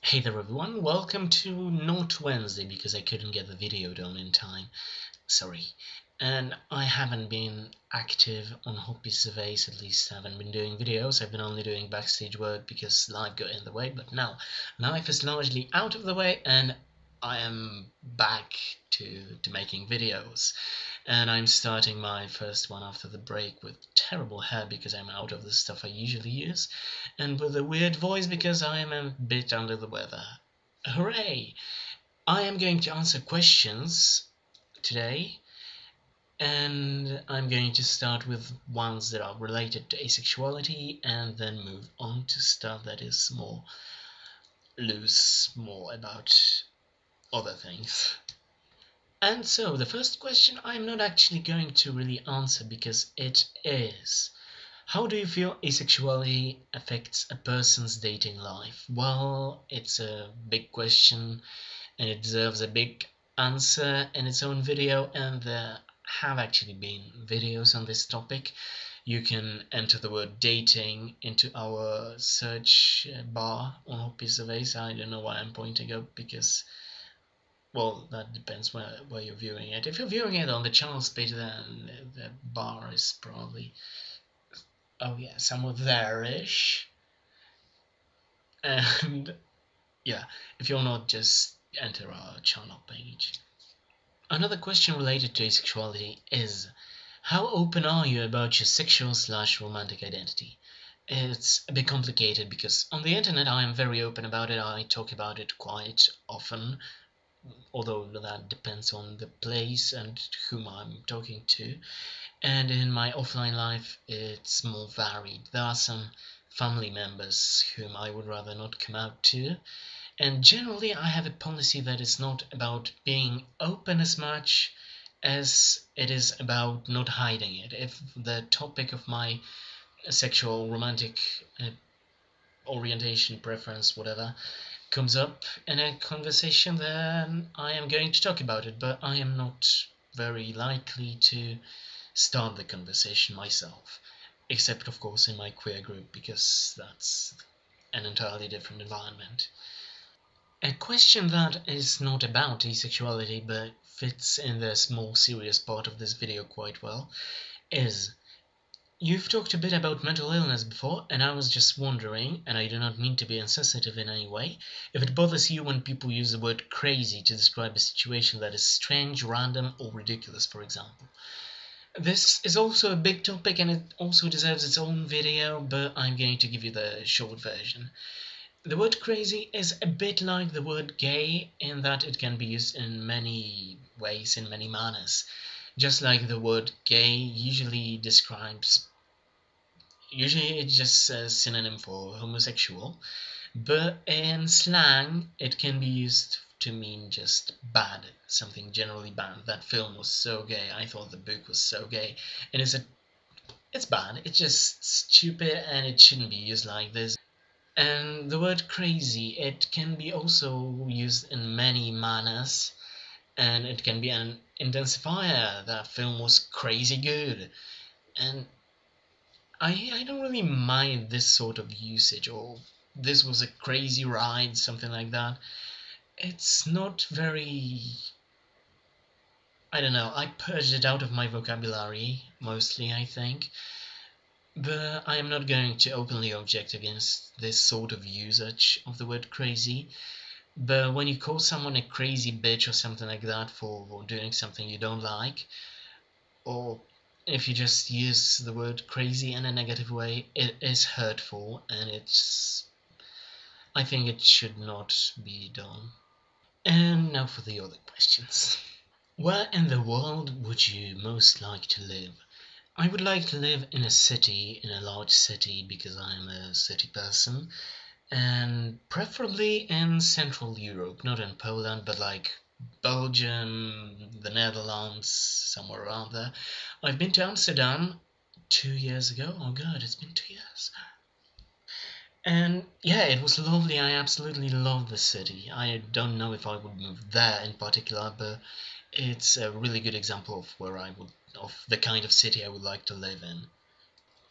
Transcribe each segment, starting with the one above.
Hey there everyone, welcome to Not Wednesday because I couldn't get the video done in time. Sorry. And I haven't been active on hobby surveys, at least I haven't been doing videos. I've been only doing backstage work because life got in the way, but now life is largely out of the way and I am back to making videos. And I'm starting my first one after the break with terrible hair because I'm out of the stuff I usually use, and with a weird voice because I am a bit under the weather. Hooray! I am going to answer questions today, and I'm going to start with ones that are related to asexuality and then move on to stuff that is more loose, more about other things. And so, the first question I'm not actually going to really answer because it is: how do you feel asexuality affects a person's dating life? Well, it's a big question and it deserves a big answer in its own video, and there have actually been videos on this topic. You can enter the word dating into our search bar on Hoppy Surveys. I don't know why I'm pointing up because, well, that depends where you're viewing it. If you're viewing it on the channel's page, then the bar is probably, oh yeah, somewhere there-ish. And yeah, if you're not, just enter our channel page. Another question related to asexuality is: how open are you about your sexual/romantic identity? It's a bit complicated because on the internet I am very open about it. I talk about it quite often, although that depends on the place and whom I'm talking to. And in my offline life, it's more varied. There are some family members whom I would rather not come out to. And generally, I have a policy that is not about being open as much as it is about not hiding it. If the topic of my sexual, romantic orientation, preference, whatever, comes up in a conversation, then I am going to talk about it, but I am not very likely to start the conversation myself, except of course in my queer group, because that's an entirely different environment. A question that is not about asexuality but fits in this more serious part of this video quite well is: you've talked a bit about mental illness before, and I was just wondering, and I do not mean to be insensitive in any way, if it bothers you when people use the word crazy to describe a situation that is strange, random, or ridiculous, for example. This is also a big topic and it also deserves its own video, but I'm going to give you the short version. The word crazy is a bit like the word gay in that it can be used in many ways, in many manners. Just like the word gay usually it's just a synonym for homosexual, but in slang it can be used to mean just bad, something generally bad. That film was so gay, I thought the book was so gay. And it's bad, it's just stupid and it shouldn't be used like this. And the word crazy, it can be also used in many manners, and it can be an intensifier. That film was crazy good. And I don't really mind this sort of usage, or this was a crazy ride, something like that. It's not very, I don't know, I purged it out of my vocabulary, mostly, I think. But I am not going to openly object against this sort of usage of the word crazy. But when you call someone a crazy bitch or something like that for doing something you don't like, or if you just use the word crazy in a negative way, it is hurtful and I think it should not be done. And now for the other questions. Where in the world would you most like to live? I would like to live in a city, in a large city, because I am a city person, and preferably in Central Europe, not in Poland, but like Belgium, the Netherlands, somewhere around there. I've been to Amsterdam 2 years ago. Oh god, it's been 2 years. And yeah, it was lovely. I absolutely love the city. I don't know if I would move there in particular, but it's a really good example of the kind of city I would like to live in.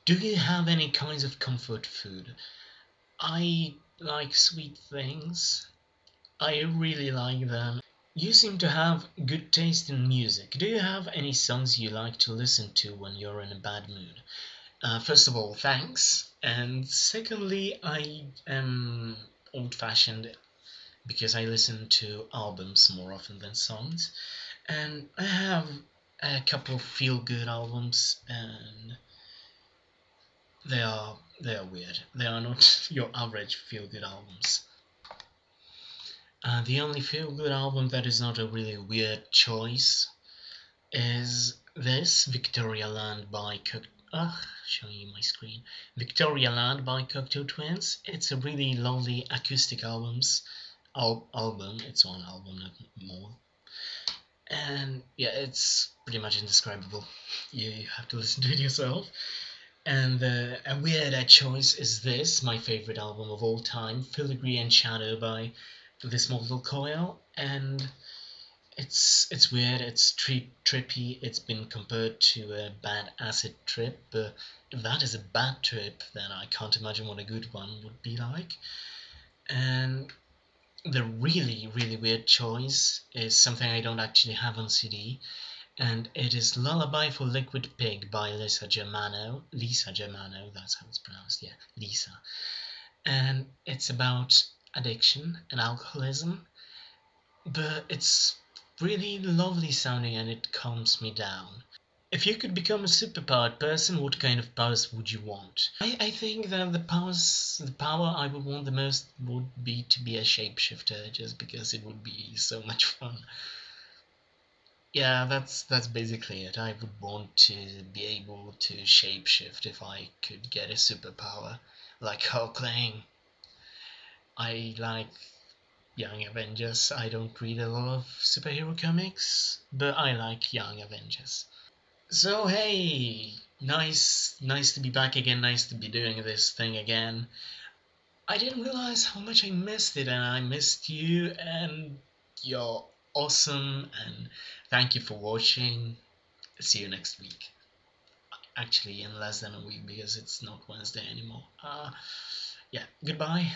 Do you have any kinds of comfort food? I like Sweet Things. I really like them. You seem to have good taste in music. Do you have any songs you like to listen to when you're in a bad mood? First of all, thanks. And secondly, I am old fashioned because I listen to albums more often than songs. And I have a couple of feel good albums, and they are weird. They are not your average feel good albums. The only feel good album that is not a really weird choice is this Victoria Land by showing you my screen. Victoria Land by Cocteau Twins. It's a really lovely acoustic album. It's one album, not more. And yeah, it's pretty much indescribable. You have to listen to it yourself. And a weird choice is this, my favorite album of all time, Filigree and Shadow by This Mortal Coil. And it's weird, it's trippy, it's been compared to a bad acid trip, but if that is a bad trip, then I can't imagine what a good one would be like. And the really, really weird choice is something I don't actually have on CD, and it is Lullaby for Liquid Pig by Lisa Germano. Lisa Germano, that's how it's pronounced, yeah, Lisa. And it's about addiction and alcoholism, but it's really lovely sounding and it calms me down. If you could become a superpowered person, what kind of powers would you want? I think that the power I would want the most would be to be a shapeshifter, just because it would be so much fun. Yeah, that's basically it. I would want to be able to shapeshift if I could get a superpower, like Hulkling. I like Young Avengers. I don't read a lot of superhero comics, but I like Young Avengers. So hey, nice to be back again. Nice to be doing this thing again. I didn't realize how much I missed it, and I missed you, and you're awesome. And thank you for watching. See you next week. Actually, in less than a week because it's not Wednesday anymore. Yeah, goodbye.